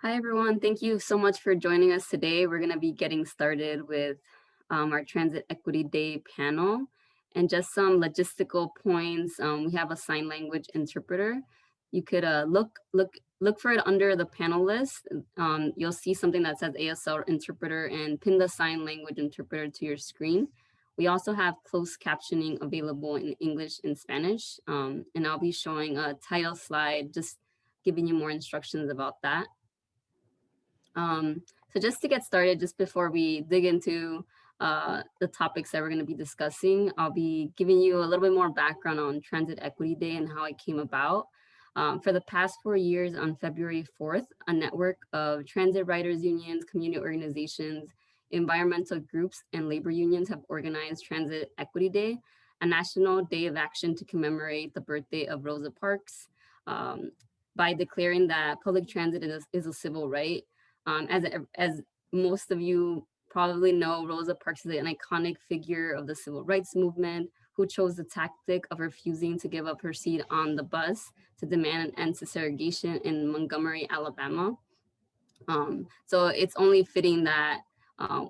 Hi, everyone. Thank you so much for joining us today. We're going to be getting started with our Transit Equity Day panel. And just some logistical points, we have a sign language interpreter. You could look for it under the panel list. You'll see something that says ASL interpreter and pin the sign language interpreter to your screen. We also have closed captioning available in English and Spanish. And I'll be showing a title slide, just giving you more instructions about that. So just to get started, just before we dig into the topics that we're going to be discussing, I'll be giving you a little bit more background on Transit Equity Day and how it came about. For the past 4 years, on February 4th, a network of transit riders unions, community organizations, environmental groups, and labor unions have organized Transit Equity Day, a national day of action to commemorate the birthday of Rosa Parks by declaring that public transit is a civil right. As most of you probably know, Rosa Parks is an iconic figure of the civil rights movement who chose the tactic of refusing to give up her seat on the bus to demand an end to segregation in Montgomery, Alabama. So it's only fitting that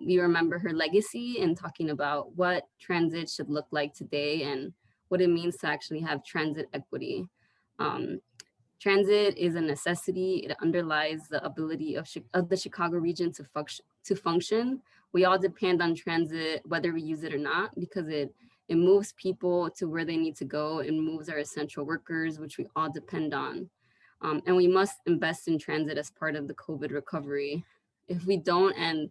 we remember her legacy and talking about what transit should look like today and what it means to actually have transit equity. Transit is a necessity. It underlies the ability of the Chicago region to function. We all depend on transit, whether we use it or not, because it moves people to where they need to go and moves our essential workers, which we all depend on. And we must invest in transit as part of the COVID recovery. If we don't and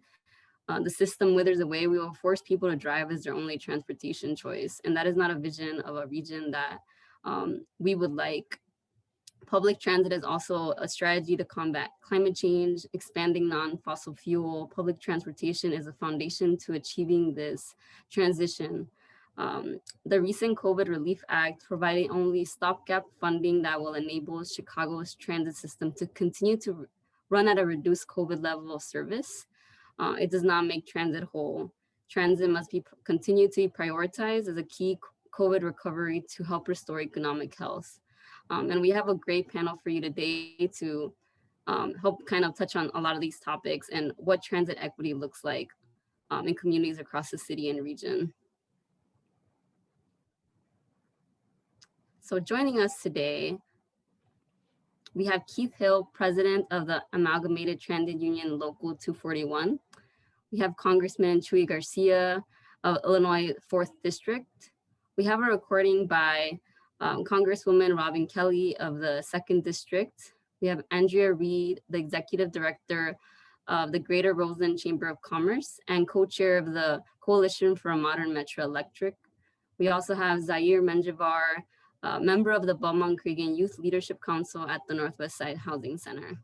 the system withers away, we will force people to drive as their only transportation choice. And that is not a vision of a region that we would like. Public transit is also a strategy to combat climate change, expanding non-fossil fuel. Public transportation is a foundation to achieving this transition. The recent COVID Relief Act provided only stopgap funding that will enable Chicago's transit system to continue to run at a reduced COVID level of service. It does not make transit whole. Transit must continue to be prioritized as a key COVID recovery to help restore economic health. And we have a great panel for you today to help kind of touch on a lot of these topics and what transit equity looks like in communities across the city and region. So joining us today, we have Keith Hill, president of the Amalgamated Transit Union Local 241. We have Congressman Chuy Garcia of Illinois 4th District. We have a recording by Congresswoman Robin Kelly of the 2nd District. We have Andrea Reed, the Executive Director of the Greater Roseland Chamber of Commerce and co-chair of the Coalition for a Modern Metra Electric. We also have Zair Menjivar, member of the Belmont Cragin Youth Leadership Council at the Northwest Side Housing Center.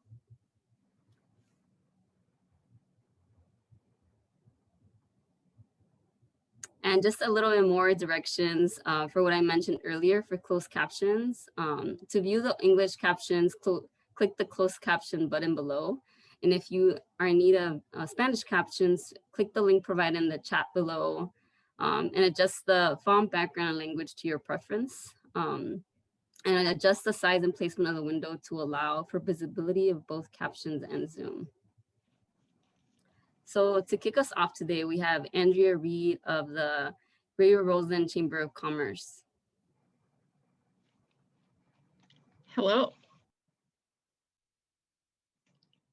And just a little bit more directions for what I mentioned earlier for closed captions. To view the English captions, click the closed caption button below. And if you are in need of Spanish captions, click the link provided in the chat below and adjust the font, background, and language to your preference. And adjust the size and placement of the window to allow for visibility of both captions and Zoom. So to kick us off today, we have Andrea Reed of the Greater Roseland Chamber of Commerce. Hello.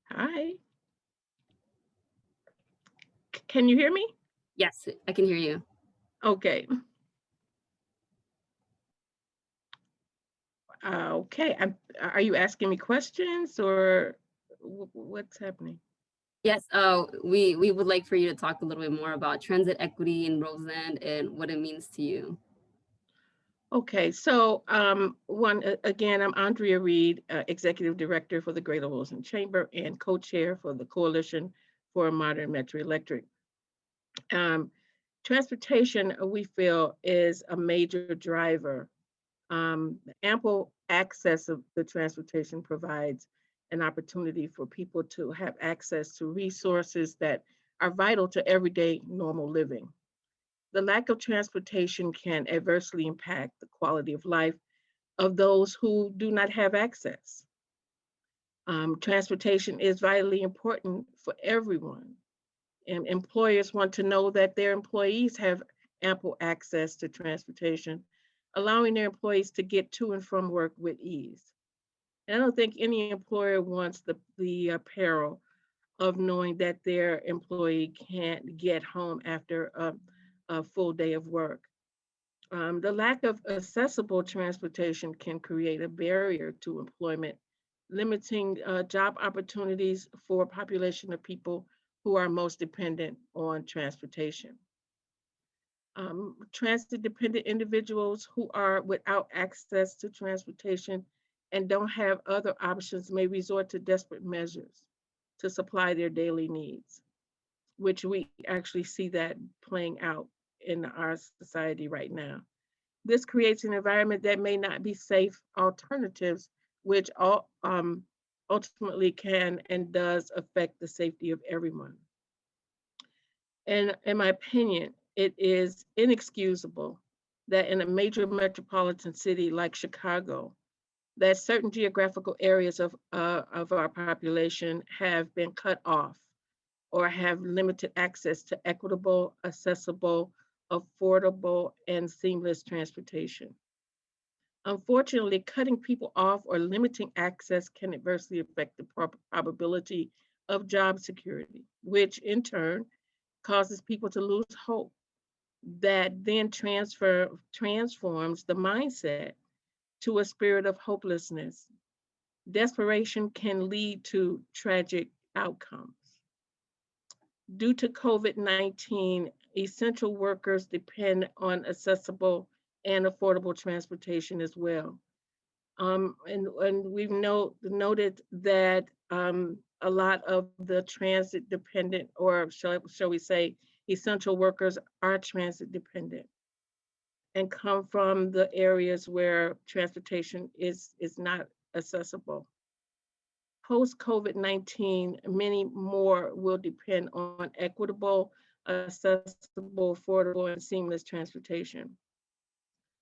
Hi. Can you hear me? Yes, I can hear you. Okay. Okay. Are you asking me questions or what's happening? Yes, we would like for you to talk a little bit more about transit equity in Roseland and what it means to you. Okay, so again, I'm Andrea Reed, Executive Director for the Greater Roseland Chamber and co-chair for the Coalition for a Modern Metro Electric. Transportation, we feel, is a major driver. Ample access of the transportation provides an opportunity for people to have access to resources that are vital to everyday normal living. The lack of transportation can adversely impact the quality of life of those who do not have access. Transportation is vitally important for everyone. And employers want to know that their employees have ample access to transportation, allowing their employees to get to and from work with ease. And I don't think any employer wants the peril of knowing that their employee can't get home after a full day of work. The lack of accessible transportation can create a barrier to employment, limiting job opportunities for a population of people who are most dependent on transportation. Transit dependent individuals who are without access to transportation and don't have other options may resort to desperate measures to supply their daily needs, which we actually see that playing out in our society right now. This creates an environment that may not be safe alternatives, which ultimately can and does affect the safety of everyone. And in my opinion, it is inexcusable that in a major metropolitan city like Chicago, that certain geographical areas of our population have been cut off or have limited access to equitable, accessible, affordable, and seamless transportation. Unfortunately, cutting people off or limiting access can adversely affect the probability of job security, which in turn causes people to lose hope that then transforms the mindset to a spirit of hopelessness. Desperation can lead to tragic outcomes. Due to COVID-19, essential workers depend on accessible and affordable transportation as well. And we've noted that a lot of the transit dependent, or shall we say, essential workers are transit dependent and come from the areas where transportation is not accessible. Post COVID-19, many more will depend on equitable, accessible, affordable, and seamless transportation.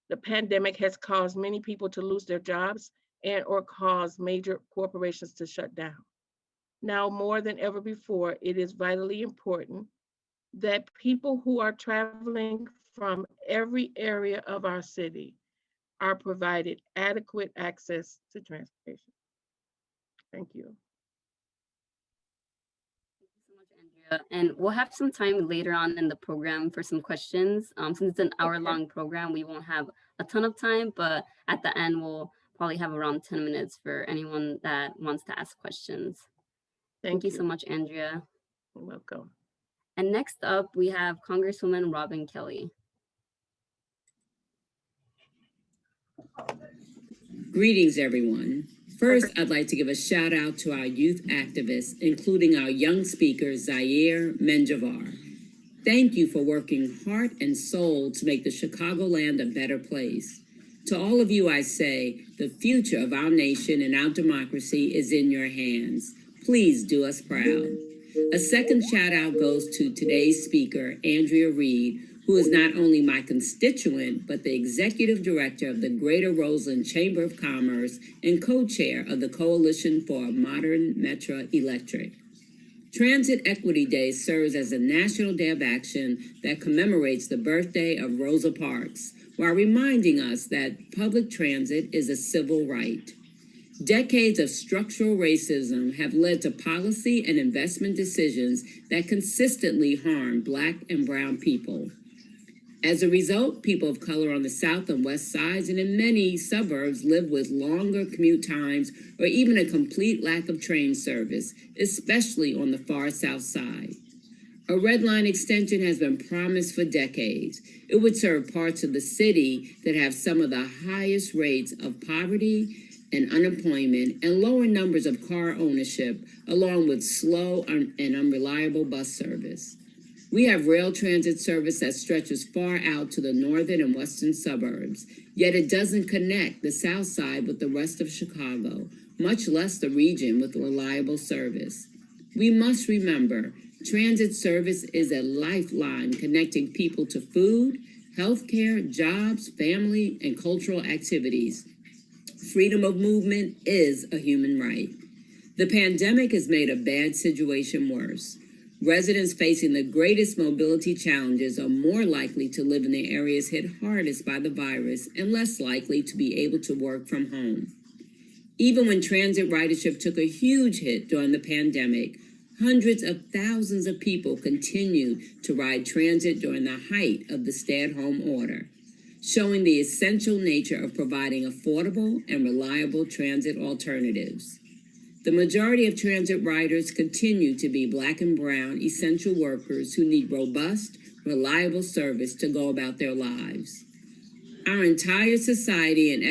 The pandemic has caused many people to lose their jobs and or caused major corporations to shut down. Now, more than ever before, it is vitally important that people who are traveling from every area of our city are provided adequate access to transportation. Thank you. Thank you so much, Andrea. And we'll have some time later on in the program for some questions. Since it's an hour-long program, we won't have a ton of time, but at the end, we'll probably have around 10 minutes for anyone that wants to ask questions. Thank you so much, Andrea. You're welcome. And next up, we have Congresswoman Robin Kelly. Greetings, everyone. First, I'd like to give a shout out to our youth activists, including our young speaker, Zair, Menjivar. Thank you for working heart and soul to make the Chicagoland a better place. To all of you, I say, the future of our nation and our democracy is in your hands. Please do us proud. A second shout out goes to today's speaker, Andrea Reed, who is not only my constituent, but the executive director of the Greater Roseland Chamber of Commerce and co-chair of the Coalition for a Modern Metra Electric. Transit Equity Day serves as a national day of action that commemorates the birthday of Rosa Parks, while reminding us that public transit is a civil right. Decades of structural racism have led to policy and investment decisions that consistently harm Black and brown people. As a result, people of color on the South and West Sides and in many suburbs live with longer commute times or even a complete lack of train service, especially on the far South Side. A red line extension has been promised for decades. It would serve parts of the city that have some of the highest rates of poverty and unemployment and lower numbers of car ownership, along with slow and unreliable bus service. We have rail transit service that stretches far out to the northern and western suburbs, yet it doesn't connect the South Side with the rest of Chicago, much less the region with reliable service. We must remember, transit service is a lifeline connecting people to food, healthcare, jobs, family, and cultural activities. Freedom of movement is a human right. The pandemic has made a bad situation worse. Residents facing the greatest mobility challenges are more likely to live in the areas hit hardest by the virus and less likely to be able to work from home. Even when transit ridership took a huge hit during the pandemic, hundreds of thousands of people continued to ride transit during the height of the stay-at-home order, showing the essential nature of providing affordable and reliable transit alternatives. The majority of transit riders continue to be Black and brown essential workers who need robust, reliable service to go about their lives. Our entire society and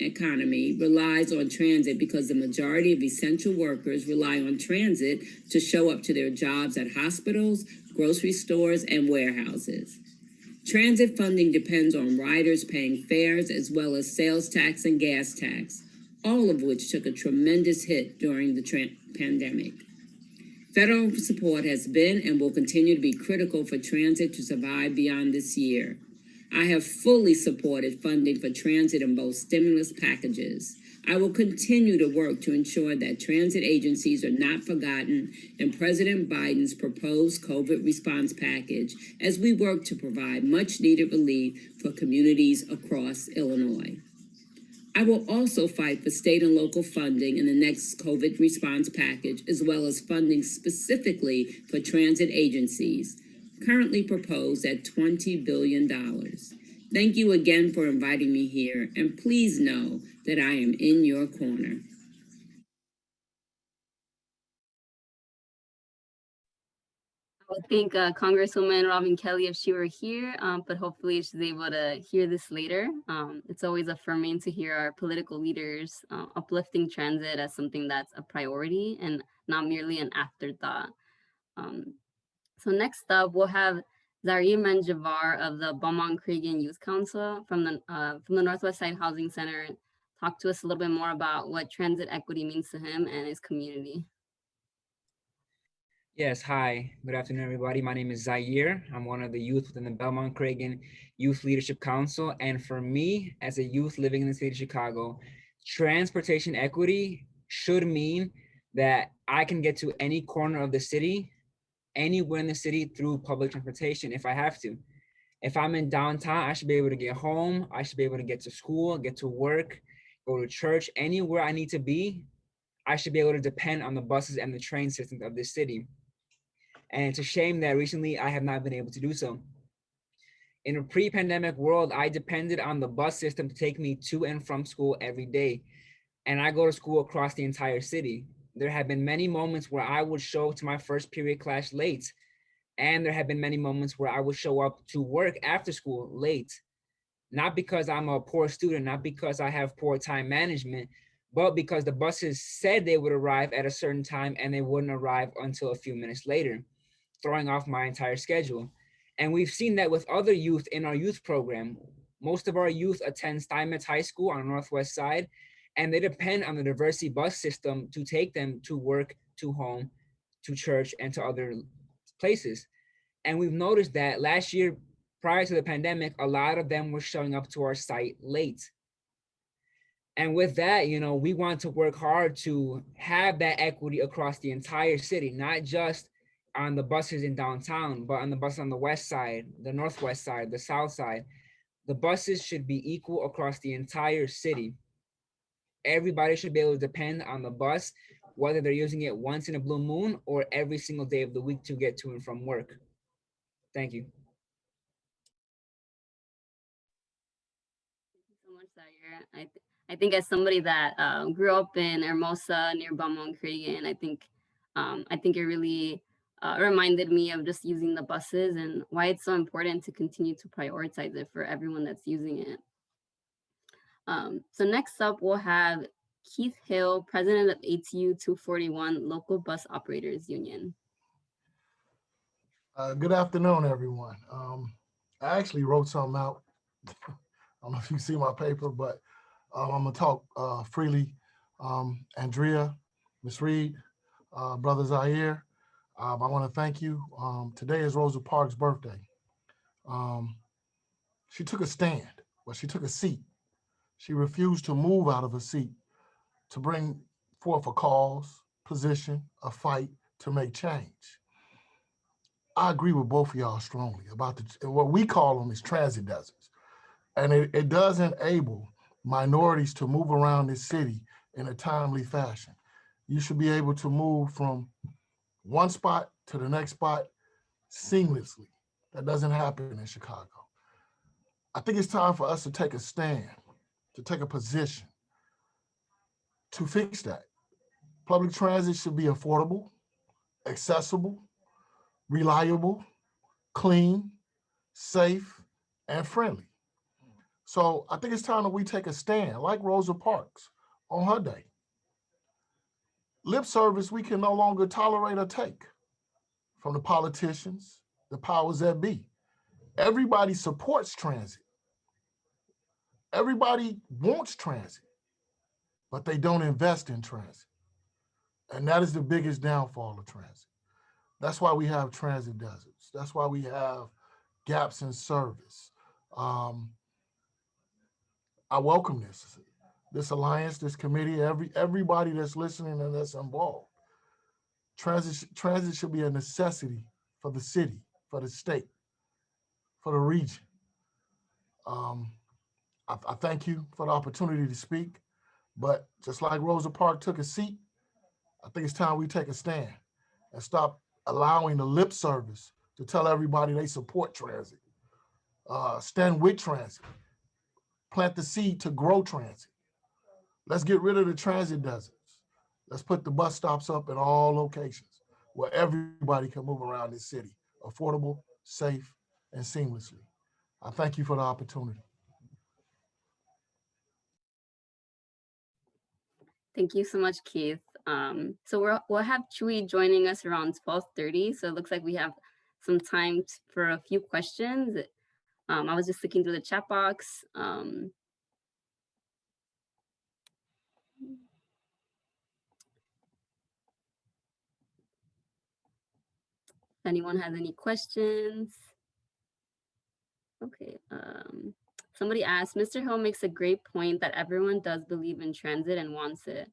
economy relies on transit because the majority of essential workers rely on transit to show up to their jobs at hospitals, grocery stores, and warehouses. Transit funding depends on riders paying fares as well as sales tax and gas tax, all of which took a tremendous hit during the pandemic. Federal support has been and will continue to be critical for transit to survive beyond this year. I have fully supported funding for transit in both stimulus packages. I will continue to work to ensure that transit agencies are not forgotten in President Biden's proposed COVID response package as we work to provide much needed relief for communities across Illinois. I will also fight for state and local funding in the next COVID response package, as well as funding specifically for transit agencies, currently proposed at $20 billion. Thank you again for inviting me here, and please know that I am in your corner. I would thank Congresswoman Robin Kelly if she were here, but hopefully she's able to hear this later. It's always affirming to hear our political leaders uplifting transit as something that's a priority and not merely an afterthought. So next up, we'll have Zair and Javar of the Belmont Cragin Youth Council from the Northwest Side Housing Center talk to us a little bit more about what transit equity means to him and his community. Yes, hi. Good afternoon, everybody. My name is Zair. I'm one of the youth within the Belmont Cragin Youth Leadership Council. And for me, as a youth living in the state of Chicago, transportation equity should mean that I can get to any corner of the city, anywhere in the city through public transportation if I have to. If I'm in downtown, I should be able to get home. I should be able to get to school, get to work, go to church, anywhere I need to be. I should be able to depend on the buses and the train systems of this city. And it's a shame that recently I have not been able to do so. In a pre-pandemic world, I depended on the bus system to take me to and from school every day. And I go to school across the entire city. There have been many moments where I would show up to my first period class late. And there have been many moments where I would show up to work after school late. Not because I'm a poor student, not because I have poor time management, but because the buses said they would arrive at a certain time and they wouldn't arrive until a few minutes later, throwing off my entire schedule. And we've seen that with other youth in our youth program. Most of our youth attend Steinmetz High School on the Northwest Side, and they depend on the diversity bus system to take them to work, to home, to church, and to other places. And we've noticed that last year, prior to the pandemic, a lot of them were showing up to our site late. And with that, we want to work hard to have that equity across the entire city, not just on the buses in downtown, but on the buses on the west side, the northwest side, the south side. The buses should be equal across the entire city. Everybody should be able to depend on the bus, whether they're using it once in a blue moon or every single day of the week to get to and from work. Thank you. Thank you so much, Zair. I think as somebody that grew up in Hermosa near Belmont Cragin, I think it really reminded me of just using the buses and why it's so important to continue to prioritize it for everyone that's using it. So next up, we'll have Keith Hill, president of ATU 241 Local Bus Operators Union. Good afternoon, everyone. I actually wrote something out. I don't know if you see my paper, but I'm gonna talk freely. Andrea, Ms. Reed, Brother Zair, I wanna thank you. Today is Rosa Parks' birthday. She took a stand, well, she took a seat. She refused to move out of her seat to bring forth a cause, position, a fight to make change. I agree with both of y'all strongly about what we call them is transit deserts. And it does enable minorities to move around this city in a timely fashion. You should be able to move from one spot to the next spot seamlessly. That doesn't happen in Chicago. I think it's time for us to take a stand, to take a position to fix that. Public transit should be affordable, accessible, reliable, clean, safe, and friendly. So I think it's time that we take a stand, like Rosa Parks on her day. Lip service we can no longer tolerate or take from the politicians, the powers that be. Everybody supports transit. Everybody wants transit, but they don't invest in transit. And that is the biggest downfall of transit. That's why we have transit deserts. That's why we have gaps in service. I welcome this alliance, this committee, everybody that's listening and that's involved. Transit should be a necessity for the city, for the state, for the region. I thank you for the opportunity to speak, but just like Rosa Parks took a seat, I think it's time we take a stand and stop allowing the lip service to tell everybody they support transit. Stand with transit. Plant the seed to grow transit. Let's get rid of the transit deserts. Let's put the bus stops up in all locations where everybody can move around this city, affordable, safe, and seamlessly. I thank you for the opportunity. Thank you so much, Keith. So we'll have Chuy joining us around 12:30. So it looks like we have some time for a few questions. I was just looking through the chat box. If anyone has any questions. Okay. Somebody asked, Mr. Hill makes a great point that everyone does believe in transit and wants it,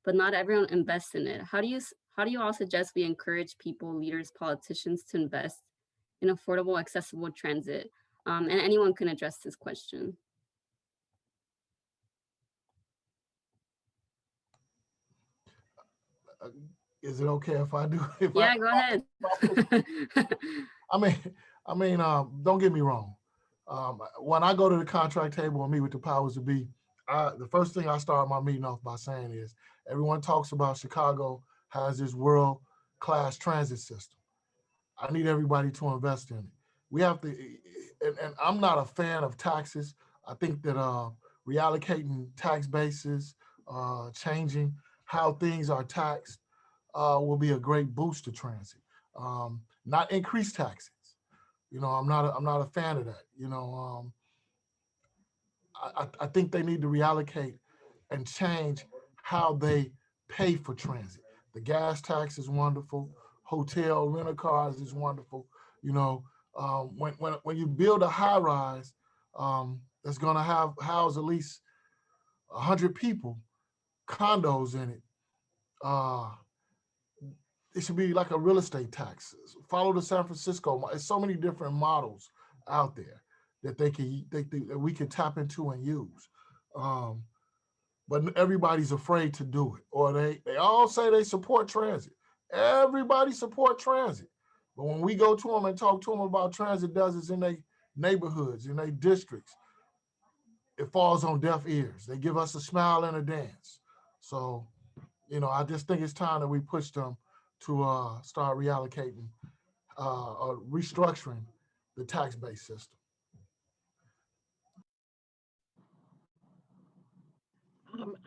but not everyone invests in it. How do you all suggest we encourage people, leaders, politicians to invest in affordable, accessible transit? And anyone can address this question. Is it okay if I do? Yeah, go ahead. I mean, don't get me wrong. When I go to the contract table and meet with the powers to be, the first thing I start my meeting off by saying is, everyone talks about Chicago has this world-class transit system. I need everybody to invest in it. We have to, and I'm not a fan of taxes. I think that reallocating tax bases, changing how things are taxed will be a great boost to transit. Not increase taxes. You know, I'm not a fan of that. You know, I think they need to reallocate and change how they pay for transit. The gas tax is wonderful. Hotel rental cars is wonderful. You know, when you build a high rise that's going to house at least 100 people, condos in it. It should be like a real estate tax. Follow the San Francisco. There's so many different models out there that that we can tap into and use. But everybody's afraid to do it, or they all say they support transit. Everybody support transit, but when we go to them and talk to them about transit deserts in their neighborhoods, in their districts, it falls on deaf ears. They give us a smile and a dance. So, you know, I just think it's time that we push them to start reallocating or restructuring the tax-based system.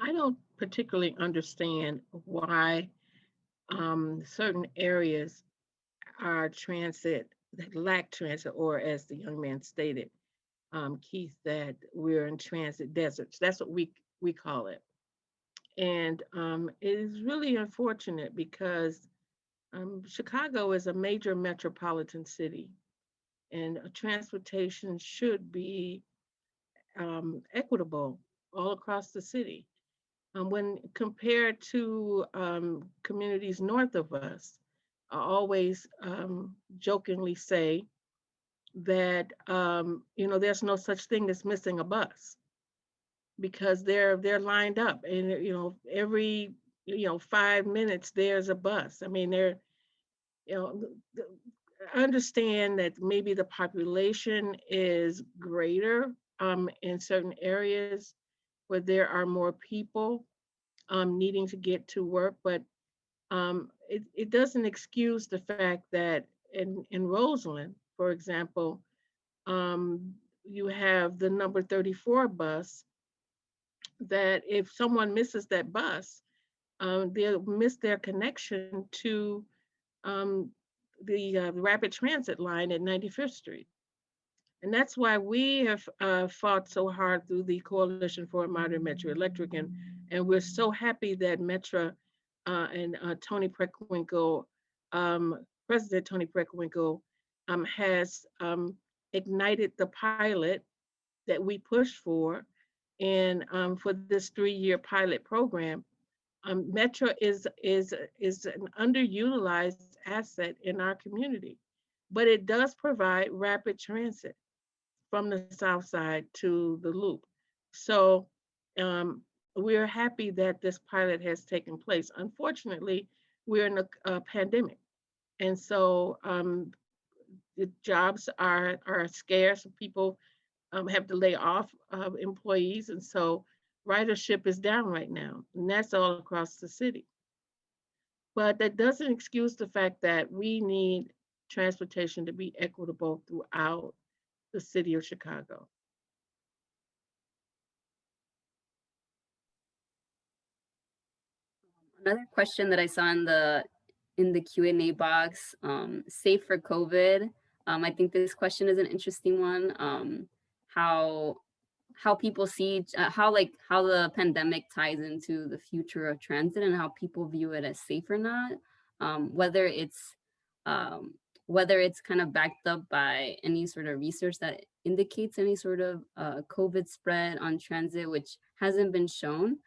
I don't particularly understand why certain areas are transit, that lack transit, or as the young man stated, Keith, that we're in transit deserts. That's what we call it. And it is really unfortunate because Chicago is a major metropolitan city, and transportation should be equitable all across the city. When compared to communities north of us, I always jokingly say that there's no such thing as missing a bus because they're lined up, and every 5 minutes there's a bus. I mean, you know I understand that maybe the population is greater in certain areas where there are more people needing to get to work, but it doesn't excuse the fact that in Roseland, for example, you have the number 34 bus that if someone misses that bus, they'll miss their connection to um, the rapid transit line at 95th Street. And that's why we have fought so hard through the Coalition for a Modern Metro Electric. And we're so happy that Metra and Tony Preckwinkle, President Tony Preckwinkle, has ignited the pilot that we pushed for. And for this 3-year pilot program, Metra is an underutilized asset in our community, but it does provide rapid transit from the south side to the loop. So we're happy that this pilot has taken place. Unfortunately, we're in a pandemic, and so the jobs are scarce. People have to lay off employees, and so ridership is down right now, and that's all across the city. But that doesn't excuse the fact that we need transportation to be equitable throughout the city of Chicago. Another question that I saw in the Q&A box, safe for COVID. I think this question is an interesting one. How people see how the pandemic ties into the future of transit and how people view it as safe or not. Whether it's kind of backed up by any sort of research that indicates any sort of COVID spread on transit, which hasn't been shown.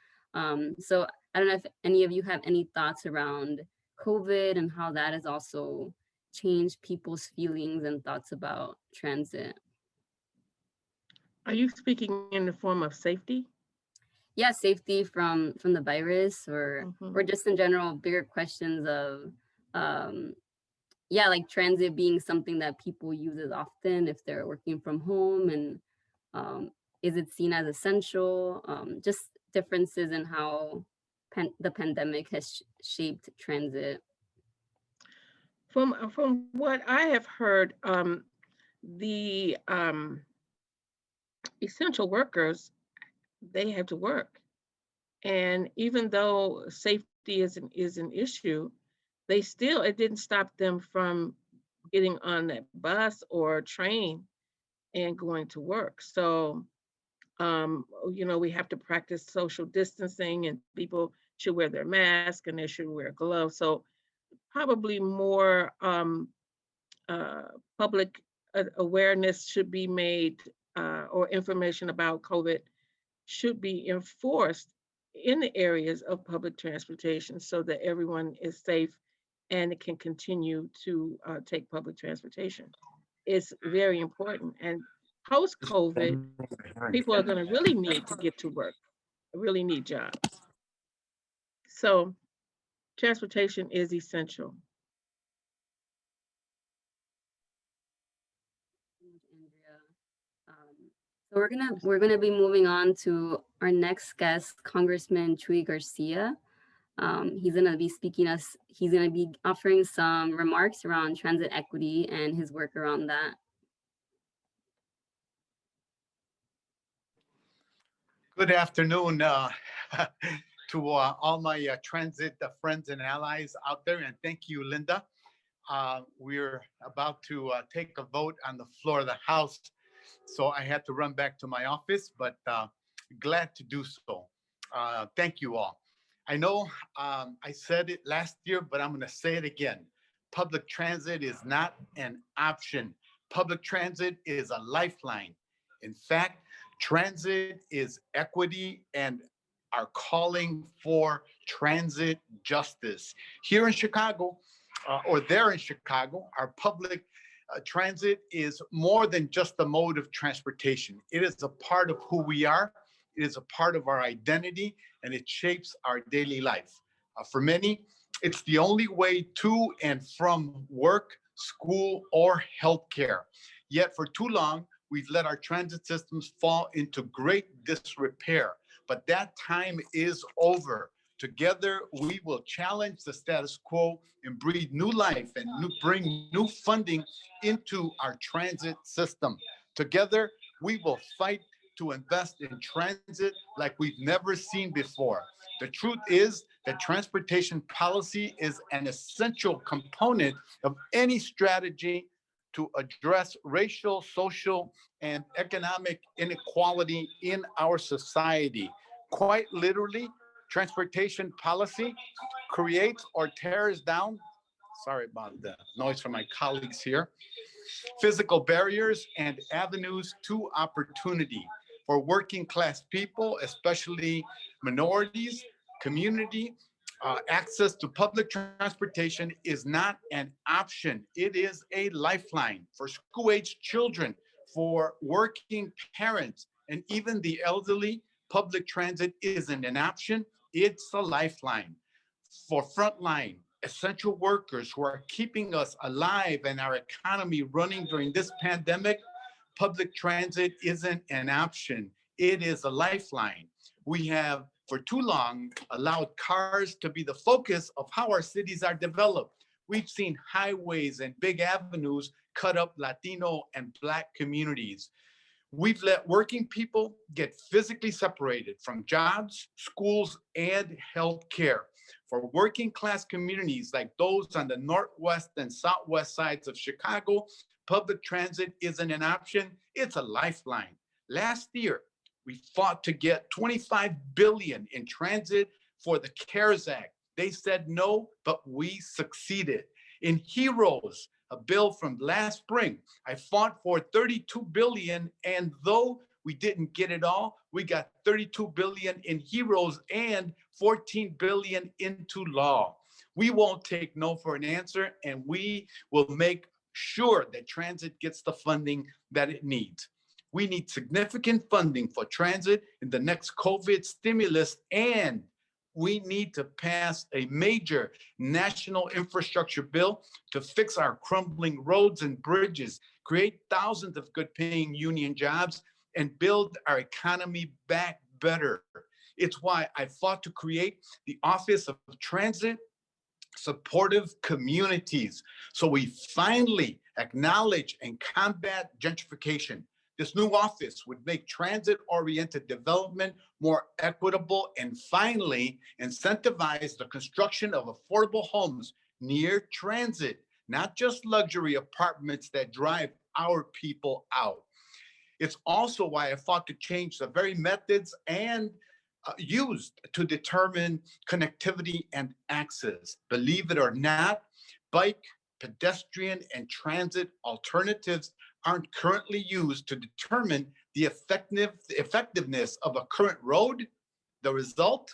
So I don't know if any of you have any thoughts around COVID and how that has also changed people's feelings and thoughts about transit. Are you speaking in the form of safety? Yeah, safety from the virus or just in general bigger questions of yeah, like transit being something that people use as often if they're working from home, and is it seen as essential? Just differences in how the pandemic has shaped transit. From what I have heard, the essential workers, they have to work. And even though safety is an issue, it didn't stop them from getting on that bus or train and going to work. So, we have to practice social distancing, and people should wear their mask and they should wear gloves. So probably more public awareness should be made, or information about COVID should be enforced in the areas of public transportation so that everyone is safe and can continue to take public transportation. It's very important. And post-COVID, people are going to really need to get to work, really need jobs. So transportation is essential. So we're gonna be moving on to our next guest, Congressman Chuy Garcia. He's gonna be offering some remarks around transit equity and his work around that. Good afternoon to all my transit friends and allies out there, and thank you, Lynda. We're about to take a vote on the floor of the House, so I had to run back to my office, but glad to do so. Thank you all. I know I said it last year, but I'm going to say it again. Public transit is not an option. Public transit is a lifeline. In fact, transit is equity and are calling for transit justice. Here in Chicago, or there in Chicago, our public transit is more than just a mode of transportation. It is a part of who we are. It is a part of our identity, and it shapes our daily life. For many, it's the only way to and from work, school, or healthcare. Yet for too long, we've let our transit systems fall into great disrepair. But that time is over. Together, we will challenge the status quo and breathe new life and bring new funding into our transit system. Together, we will fight to invest in transit like we've never seen before. The truth is that transportation policy is an essential component of any strategy to address racial, social, and economic inequality in our society. Quite literally, transportation policy creates or tears down, sorry about the noise from my colleagues here, physical barriers and avenues to opportunity for working class people, especially minorities, community. Access to public transportation is not an option. It is a lifeline for school-age children, for working parents, and even the elderly. Public transit isn't an option, it's a lifeline. For frontline essential workers who are keeping us alive and our economy running during this pandemic, public transit isn't an option, it is a lifeline. We have for too long allowed cars to be the focus of how our cities are developed. We've seen highways and big avenues cut up Latino and Black communities. We've let working people get physically separated from jobs, schools, and healthcare. For working class communities like those on the northwest and southwest sides of Chicago, public transit isn't an option, it's a lifeline. Last year, we fought to get $25 billion in transit for the CARES Act. They said no, but we succeeded. In HEROES, a bill from last spring, I fought for $32 billion, and though we didn't get it all, we got $32 billion in HEROES and $14 billion into law. We won't take no for an answer, and we will make sure that transit gets the funding that it needs. We need significant funding for transit in the next COVID stimulus, and we need to pass a major national infrastructure bill to fix our crumbling roads and bridges, create thousands of good paying union jobs, and build our economy back better. It's why I fought to create the Office of Transit Supportive Communities, so we finally acknowledge and combat gentrification. This new office would make transit-oriented development more equitable and finally incentivize the construction of affordable homes near transit, not just luxury apartments that drive our people out. It's also why I fought to change the very methods and used to determine connectivity and access. Believe it or not, bike, pedestrian, and transit alternatives aren't currently used to determine the effectiveness of a current road. The result?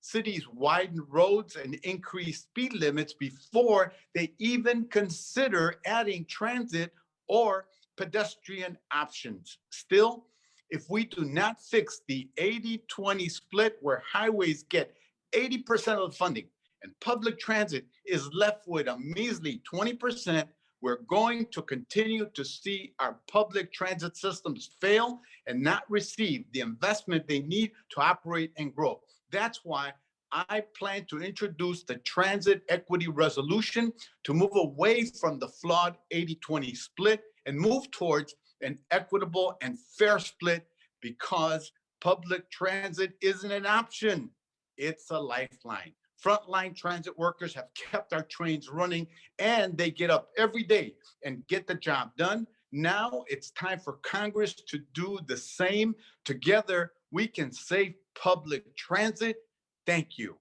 Cities widen roads and increase speed limits before they even consider adding transit or pedestrian options. Still, if we do not fix the 80-20 split where highways get 80% of the funding and public transit is left with a measly 20%, we're going to continue to see our public transit systems fail and not receive the investment they need to operate and grow. That's why I plan to introduce the Transit Equity Resolution to move away from the flawed 80-20 split and move towards an equitable and fair split, because public transit isn't an option, it's a lifeline. Frontline transit workers have kept our trains running, and they get up every day and get the job done. Now it's time for Congress to do the same. Together, we can save public transit. Thank you.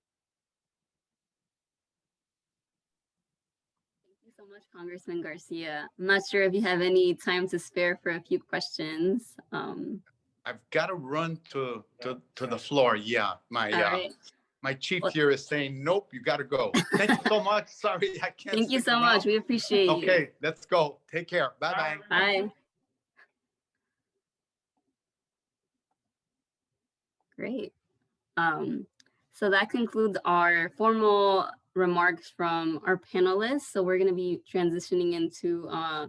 Thank you so much, Congressman Garcia. I'm not sure if you have any time to spare for a few questions. I've got to run to the floor. Yeah, All right. my chief Well, here is saying, nope, you got to go. Thank you so much. Sorry, I can't. thank you stick so much. around. We appreciate you. Okay, let's go. Take care. Bye-bye. Bye. Great. So that concludes our formal remarks from our panelists. So we're going to be transitioning into a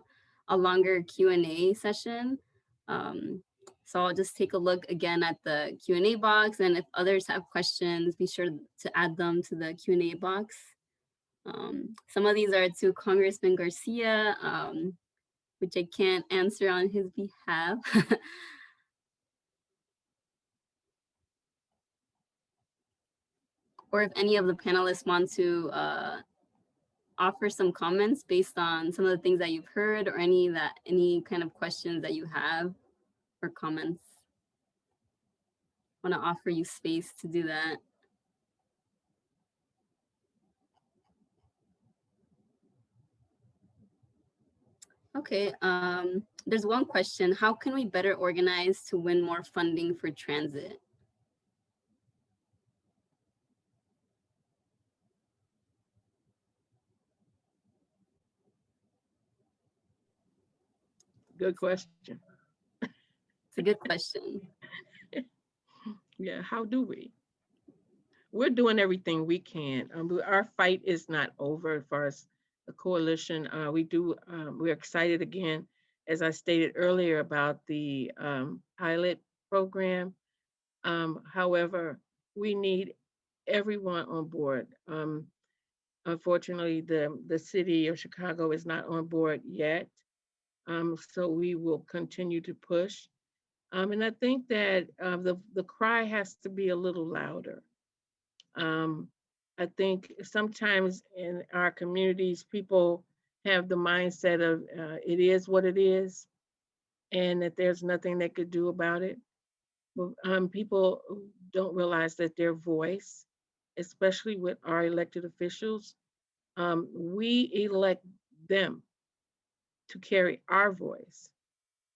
longer Q&A session. So I'll just take a look again at the Q&A box, and if others have questions, be sure to add them to the Q&A box. Some of these are to Congressman Garcia, which I can't answer on his behalf. Or if any of the panelists want to offer some comments based on some of the things that you've heard, or any kind of questions that you have or comments. Want to offer you space to do that. Okay, there's one question. How can we better organize to win more funding for transit? Good question. It's a good question. Yeah, how do we? We're doing everything we can. Our fight is not over as far as the coalition. We're excited again, as I stated earlier, about the pilot program. However, we need everyone on board. Unfortunately, the city of Chicago is not on board yet. So we will continue to push. And I think that the cry has to be a little louder. I think sometimes in our communities, people have the mindset of it is what it is, and that there's nothing they could do about it. But people don't realize that their voice, especially with our elected officials, we elect them to carry our voice.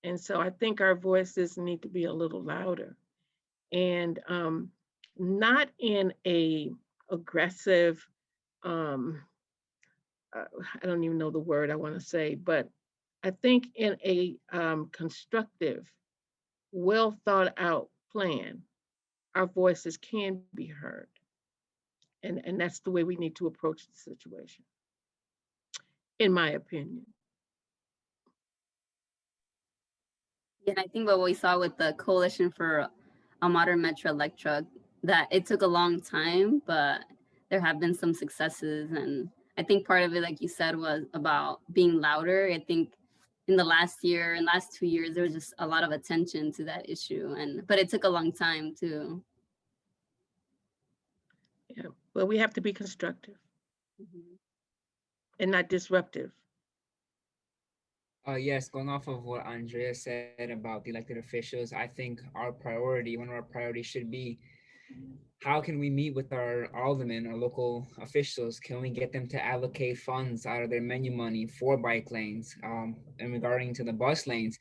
And so I think our voices need to be a little louder, and not in a aggressive, I don't even know the word I want to say, but I think in a constructive, well thought out plan, our voices can be heard. And that's the way we need to approach the situation, in my opinion. Yeah, I think what we saw with the Coalition for a Modern Metra Electra, that it took a long time, but there have been some successes. And I think part of it, like you said, was about being louder. I think in the last year and last 2 years, there was just a lot of attention to that issue. But it took a long time too. Yeah, well, we have to be constructive Mhm. and not disruptive. Yes, going off of what Andrea said about the elected officials, I think one of our priorities should be, how can we meet with our aldermen, our local officials? Can we get them to allocate funds out of their menu money for bike lanes? And regarding to the bus lanes,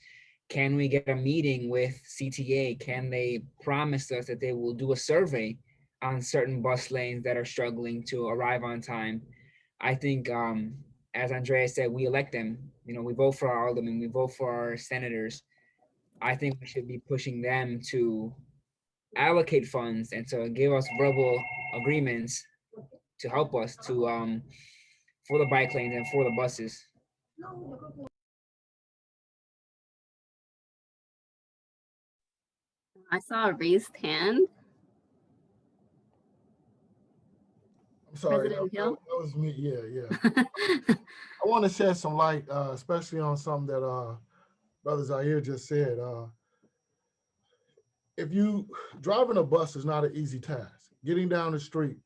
can we get a meeting with CTA? Can they promise us that they will do a survey on certain bus lanes that are struggling to arrive on time? I think, as Andrea said, we elect them. We vote for our aldermen, we vote for our senators. I think we should be pushing them to allocate funds and to give us verbal agreements to help us to for the bike lanes and for the buses. I saw a raised hand. I'm sorry, President Hill. that was me. Yeah. I want to shed some light, especially on something that Brother Zair just said. If you driving a bus is not an easy task. Getting down the street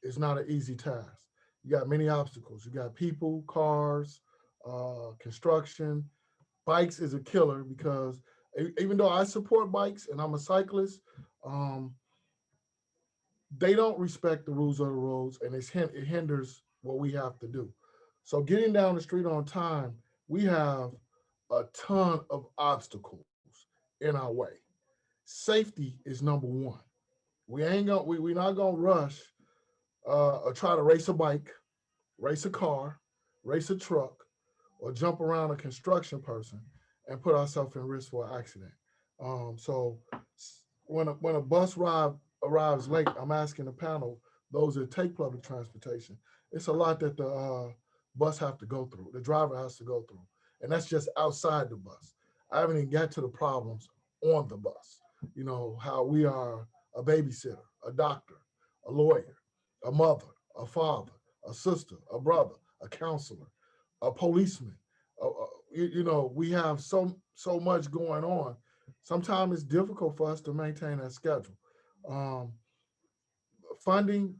is not an easy task. You got many obstacles. You got people, cars, construction. Bikes is a killer because even though I support bikes and I'm a cyclist, they don't respect the rules of the roads, and it hinders what we have to do. So getting down the street on time, we have a ton of obstacles in our way. safety is number one. We're not gonna rush or try to race a bike, race a car, race a truck, or jump around a construction person and put ourselves in risk for an accident. So when a bus ride arrives late, I'm asking the panel, those that take public transportation, it's a lot that the bus have to go through, the driver has to go through. And that's just outside the bus. I haven't even got to the problems on the bus. You know, how we are a babysitter, a doctor, a lawyer, a mother, a father, a sister, a brother, a counselor, a policeman. You know, we have so much going on. Sometimes it's difficult for us to maintain that schedule. Funding,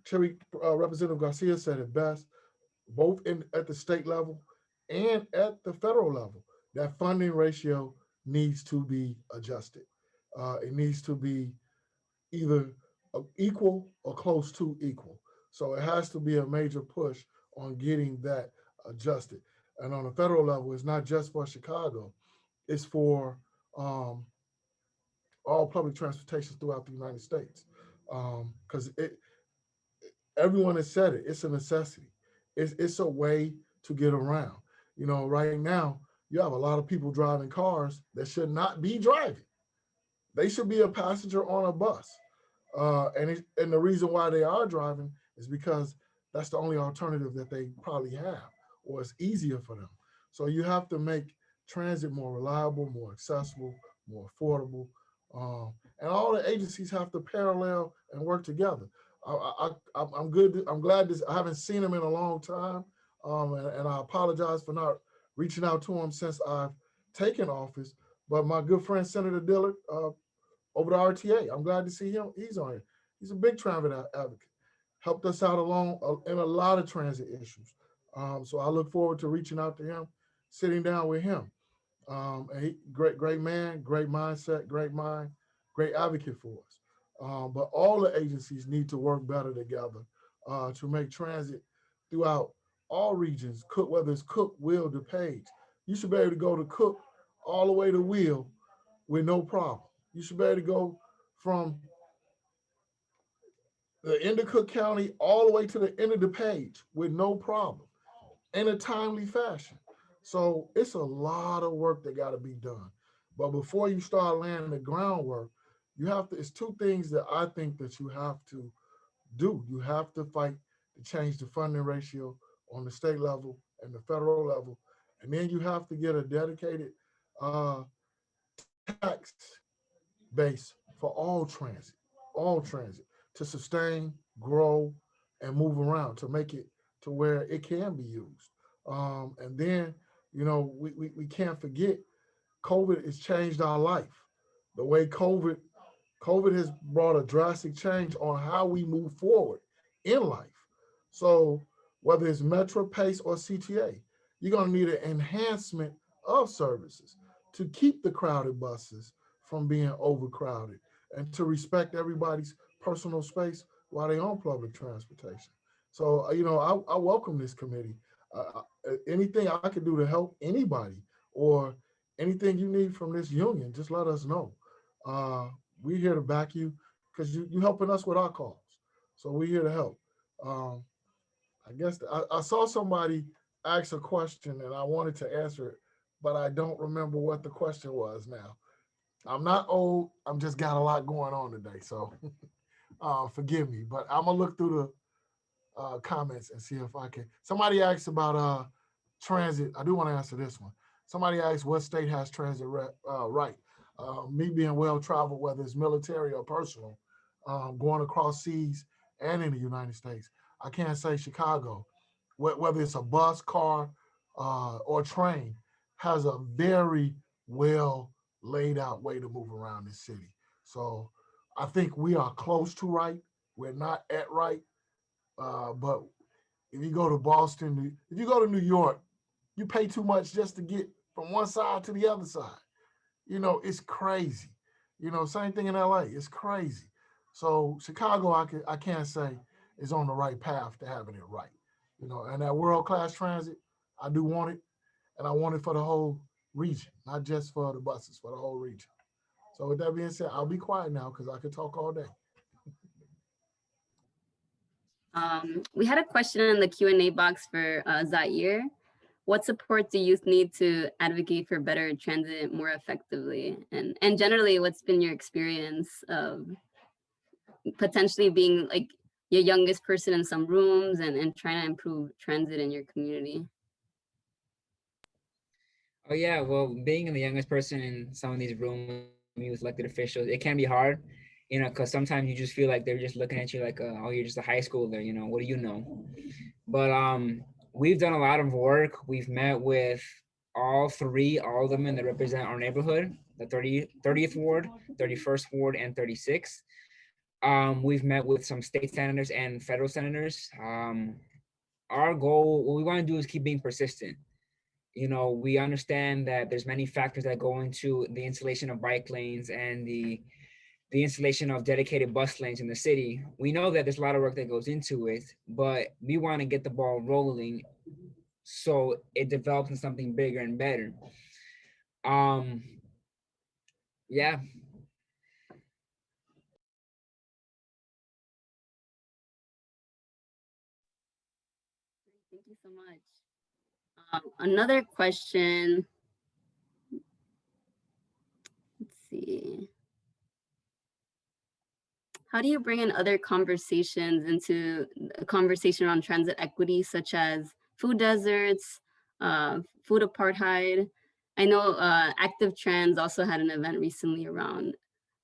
Representative Garcia said it best, both at the state level and at the federal level. That funding ratio needs to be adjusted. It needs to be either equal or close to equal. So it has to be a major push on getting that adjusted. And on the federal level, it's not just for Chicago, it's for all public transportation throughout the United States. Because everyone has said it, it's a necessity. It's a way to get around. You know, right now, you have a lot of people driving cars that should not be driving. They should be a passenger on a bus. And the reason why they are driving is because that's the only alternative that they probably have, or it's easier for them. So you have to make transit more reliable, more accessible, more affordable. And all the agencies have to parallel and work together. I'm good. I'm glad this. I haven't seen him in a long time, and I apologize for not reaching out to him since I've taken office. But my good friend Senator Dillard over the RTA, I'm glad to see him. He's on here. He's a big transit advocate. Helped us out along in a lot of transit issues. So I look forward to reaching out to him, sitting down with him. And great man, great mindset, great mind, great advocate for us. But all the agencies need to work better together to make transit throughout all regions, Cook, whether it's Cook, Will, DePage. You should be able to go to Cook all the way to Will with no problem. You should be able to go from the end of Cook County all the way to the end of DePage with no problem in a timely fashion. So it's a lot of work that got to be done. But before you start laying the groundwork, you have to, it's two things that I think that you have to do. You have to fight to change the funding ratio on the state level and the federal level. And then you have to get a dedicated tax base for all transit to sustain, grow, and move around to make it to where it can be used. And then, you know, we can't forget COVID has changed our life. The way COVID has brought a drastic change on how we move forward in life. So whether it's Metra, Pace, or CTA, you're gonna need an enhancement of services to keep the crowded buses from being overcrowded and to respect everybody's personal space while they're on public transportation. So, you know, I welcome this committee. Anything I can do to help anybody or anything you need from this union, just let us know. We're here to back you because you helping us with our cause. So we're here to help. I guess I saw somebody ask a question and I wanted to answer it, but I don't remember what the question was now. I'm not old, I'm just got a lot going on today. So forgive me, but I'm gonna look through the comments and see if I can. Somebody asked about transit. I do want to answer this one. Somebody asked what state has transit right. Me being well-traveled, whether it's military or personal, going across seas and in the United States, I can't say Chicago, whether it's a bus, car, or train, has a very well laid out way to move around this city. So I think we are close to right. We're not at right. But if you go to Boston, if you go to New York, you pay too much just to get from one side to the other side. You know, it's crazy. You know, same thing in LA, it's crazy. So Chicago, I can't say is on the right path to having it right. You know, and that world-class transit, I do want it, and I want it for the whole region, not just for the buses, for the whole region. So with that being said, I'll be quiet now because I could talk all day. We had a question in the Q&A box for Zair. What support do youth need to advocate for better transit more effectively? And generally, what's been your experience of potentially being like your youngest person in some rooms and trying to improve transit in your community? Oh yeah, well, being the youngest person in some of these rooms with elected officials, it can be hard, you know, because sometimes you just feel like they're just looking at you like, oh, you're just a high schooler, you know, what do you know? But we've done a lot of work. We've met with all three aldermen that represent our neighborhood, the 30th Ward, 31st Ward, and 36th. We've met with some state senators and federal senators. Our goal, what we want to do is keep being persistent. You know, we understand that there's many factors that go into the installation of bike lanes and the installation of dedicated bus lanes in the city. We know that there's a lot of work that goes into it, but we want to get the ball rolling so it develops into something bigger and better. Yeah. Thank you so much. Another question. Let's see. How do you bring in other conversations into a conversation around transit equity, such as food deserts, food apartheid? I know Active Trans also had an event recently around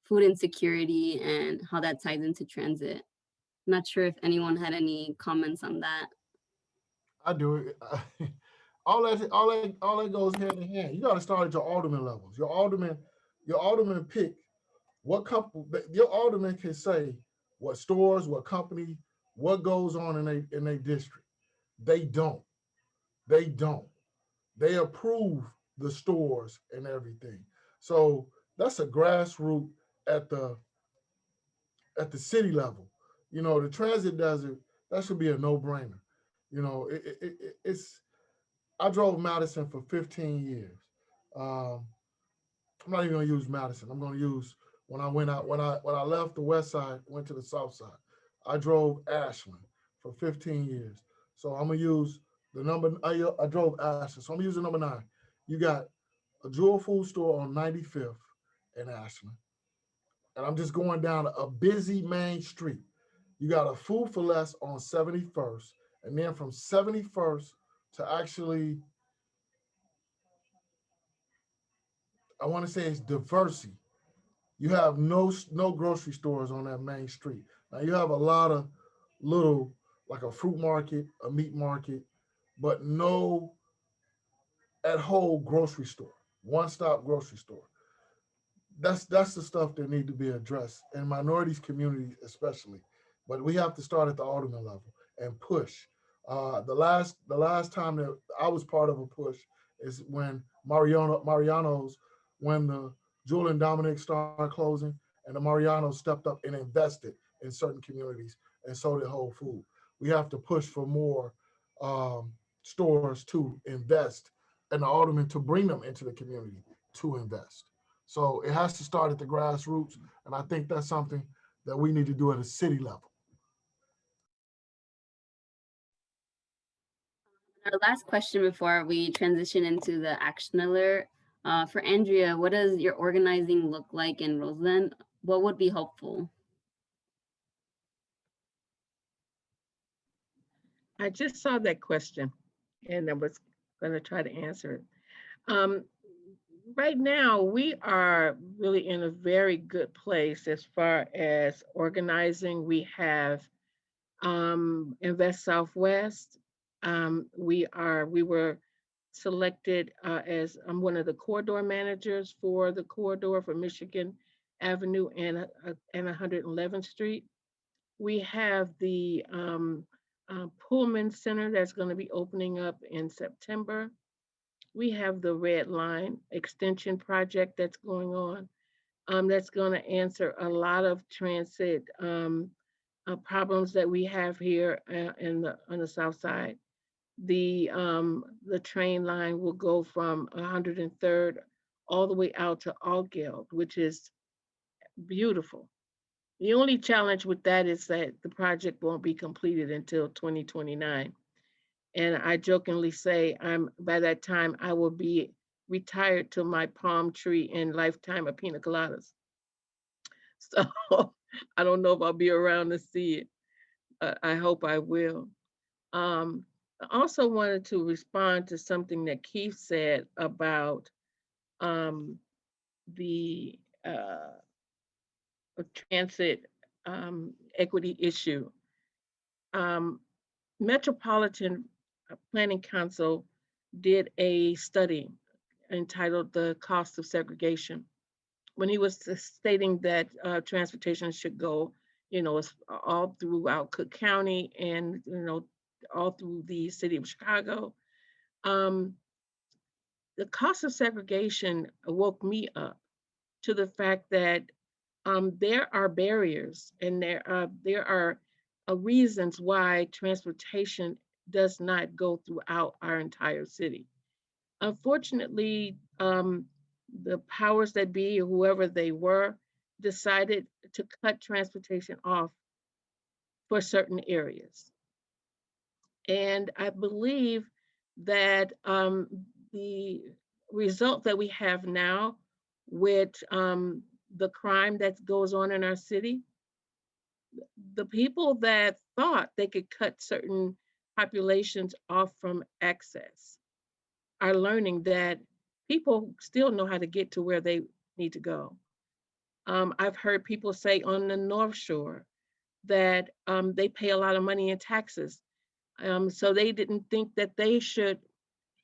food insecurity and how that ties into transit. I'm not sure if anyone had any comments on that. I do it. All that goes hand in hand. You got to start at your alderman levels. Your alderman pick what company. Your alderman can say what stores, what company, what goes on in a district. They don't. They don't. They approve the stores and everything. So that's a grassroots at the city level. You know, the transit desert, that should be a no-brainer. You know, it's. I drove Madison for 15 years. Um, I'm not even gonna use Madison. I'm gonna use when I went out when I left the west side, went to the south side. I drove Ashland for 15 years. So I'm gonna use the number. I drove Ashland, so I'm using number 9. You got a Jewel Food Store on 95th in Ashland, and I'm just going down a busy main street. You got a Food for Less on 71st, and then from 71st to actually, I want to say it's Diversity. You have no grocery stores on that main street. Now you have a lot of little, like a fruit market, a meat market, but no at home grocery store, one stop grocery store. That's the stuff that need to be addressed in minorities communities especially. But we have to start at the alderman level and push. The last time that I was part of a push is when Mariano's, when the Jewel and Dominic started closing, and the Marianos stepped up and invested in certain communities, and so did Whole Food. We have to push for more stores to invest, and the aldermen to bring them into the community to invest. So it has to start at the grassroots, and I think that's something that we need to do at a city level. Our last question before we transition into the action alert. For Andrea, what does your organizing look like in Roseland? What would be helpful? I just saw that question and I was going to try to answer it. Right now, we are really in a very good place as far as organizing. We have Invest Southwest. We were selected as I'm one of the corridor managers for the corridor for Michigan Avenue and 111th Street. We have the Pullman Center that's going to be opening up in September. We have the Red Line extension project that's going on. That's going to answer a lot of transit problems that we have here on the south side. The train line will go from 103rd all the way out to Allgeld, which is beautiful. The only challenge with that is that the project won't be completed until 2029. And I jokingly say by that time I will be retired to my palm tree and lifetime of pina coladas. So I don't know if I'll be around to see it. I hope I will. I also wanted to respond to something that Keith said about um, the transit equity issue. Um, Metropolitan Planning Council did a study entitled The Cost of Segregation when he was stating that transportation should go, all throughout Cook County and, all through the city of Chicago. Um, the cost of segregation woke me up to the fact that there are barriers and there are reasons why transportation does not go throughout our entire city. Unfortunately, the powers that be, or whoever they were, decided to cut transportation off for certain areas. And I believe that the result that we have now with the crime that goes on in our city, the people that thought they could cut certain populations off from access are learning that people still know how to get to where they need to go. I've heard people say on the North Shore that they pay a lot of money in taxes. So they didn't think that they should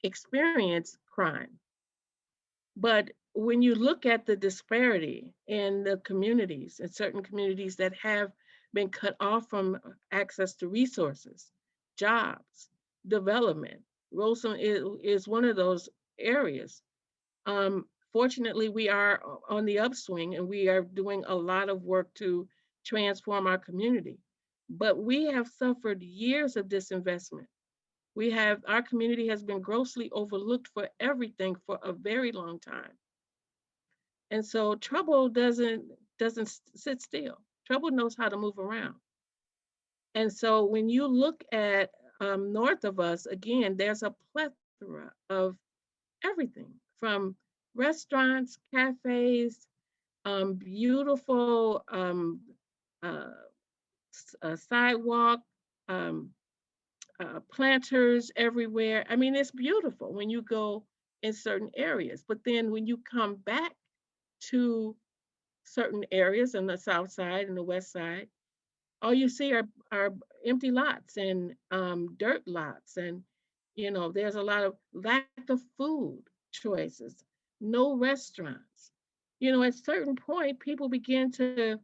experience crime. But when you look at the disparity in the communities, in certain communities that have been cut off from access to resources, jobs, development, Roseland is one of those areas. Fortunately, we are on the upswing and we are doing a lot of work to transform our community. But we have suffered years of disinvestment. Our community has been grossly overlooked for everything for a very long time. And so trouble doesn't sit still. Trouble knows how to move around. And so when you look at north of us, again, there's a plethora of everything from restaurants, cafes, beautiful uh, sidewalk, um, planters everywhere. I mean, it's beautiful when you go in certain areas. But then when you come back to certain areas on the south side and the west side, all you see are empty lots and dirt lots. And, there's a lot of lack of food choices, no restaurants. At a certain point, people begin to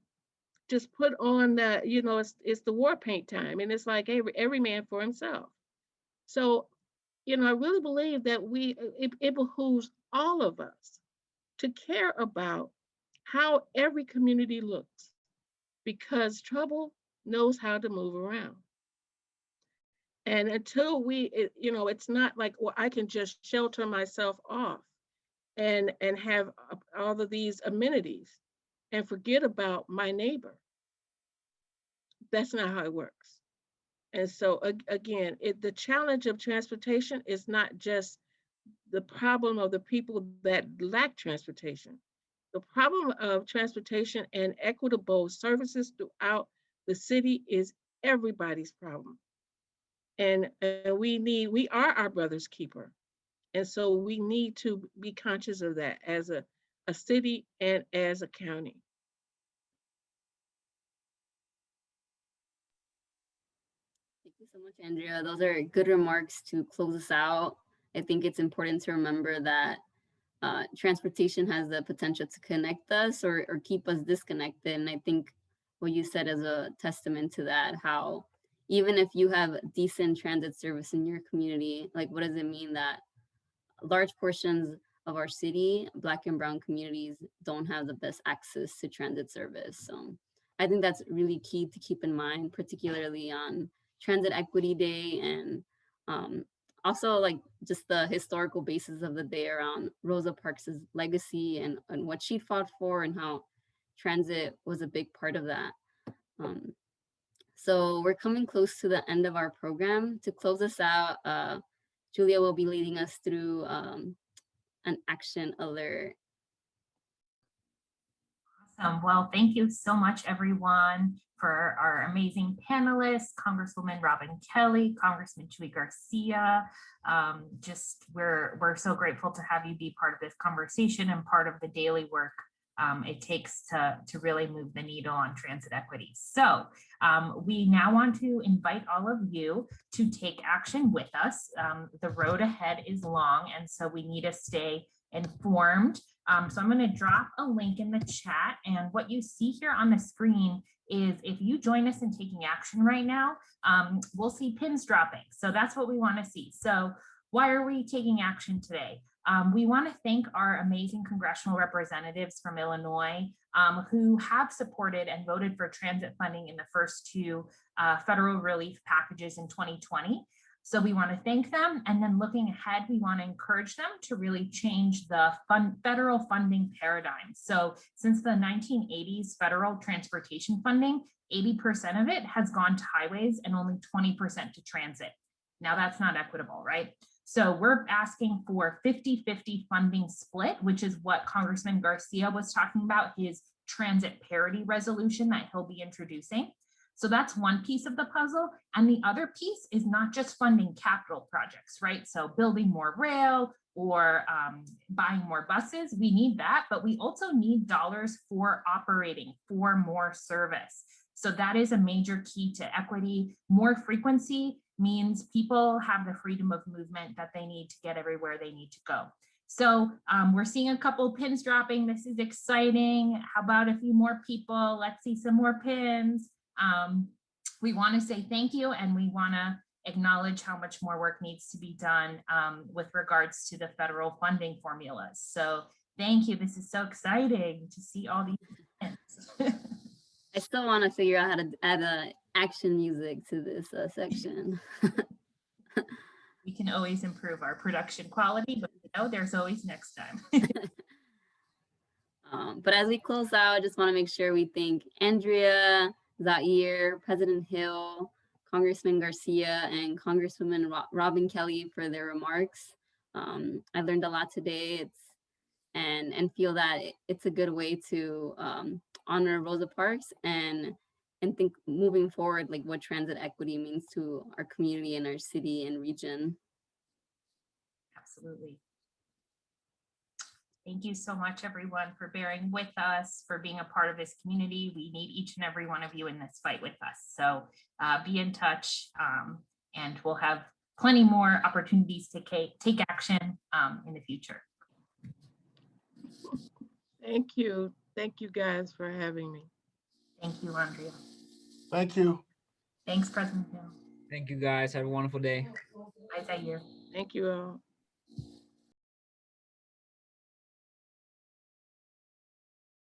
just put on the, it's the war paint time. And it's like every man for himself. So, I really believe that it behooves all of us to care about how every community looks because trouble knows how to move around. And until it's not like, well, I can just shelter myself off and have all of these amenities and forget about my neighbor. That's not how it works. And so again, the challenge of transportation is not just the problem of the people that lack transportation. The problem of transportation and equitable services throughout the city is everybody's problem. And we are our brother's keeper. And so we need to be conscious of that as a city and as a county. Thank you so much, Andrea. Those are good remarks to close us out. I think it's important to remember that transportation has the potential to connect us or keep us disconnected. And I think what you said is a testament to that, how even if you have decent transit service in your community, like what does it mean that large portions of our city, Black and Brown communities, don't have the best access to transit service? So I think that's really key to keep in mind, particularly on Transit Equity Day and also like just the historical basis of the day around Rosa Parks' legacy and what she fought for and how transit was a big part of that. So we're coming close to the end of our program. To close us out, Julia will be leading us through an action alert. Awesome. Well, thank you so much, everyone, for our amazing panelists, Congresswoman Robin Kelly, Congressman Chuy Garcia. We're so grateful to have you be part of this conversation and part of the daily work it takes to really move the needle on transit equity. So we now want to invite all of you to take action with us. The road ahead is long, and so we need to stay informed. So I'm going to drop a link in the chat, and what you see here on the screen is if you join us in taking action right now, we'll see pins dropping. So that's what we want to see. So why are we taking action today? We want to thank our amazing congressional representatives from Illinois who have supported and voted for transit funding in the first two federal relief packages in 2020. So we want to thank them, and then looking ahead, we want to encourage them to really change the federal funding paradigm. So since the 1980s, federal transportation funding, 80% of it has gone to highways and only 20% to transit. Now that's not equitable, right? So we're asking for 50-50 funding split, which is what Congressman Garcia was talking about, his transit parity resolution that he'll be introducing. So that's one piece of the puzzle. And the other piece is not just funding capital projects, right? So building more rail or buying more buses, we need that, but we also need dollars for operating, for more service. So that is a major key to equity. More frequency means people have the freedom of movement that they need to get everywhere they need to go. So we're seeing a couple pins dropping. This is exciting. How about a few more people? Let's see some more pins. We want to say thank you, and we want to acknowledge how much more work needs to be done with regards to the federal funding formulas. So thank you. This is so exciting to see all these pins. I still want to figure out how to add action music to this section. We can always improve our production quality, but you know, there's always next time. But as we close out, I just want to make sure we thank Andrea, Zair, President Hill, Congressman Garcia, and Congresswoman Robin Kelly for their remarks. I learned a lot today. And feel that it's a good way to honor Rosa Parks and think moving forward, like what transit equity means to our community and our city and region. Absolutely. Thank you so much, everyone, for bearing with us, for being a part of this community. We need each and every one of you in this fight with us. So be in touch, and we'll have plenty more opportunities to take action in the future. Thank you. Thank you guys for having me. Thank you, Andrea. Thank you. Thanks, President Hill. Thank you guys. Have a wonderful day. Bye, Zair. Thank you all.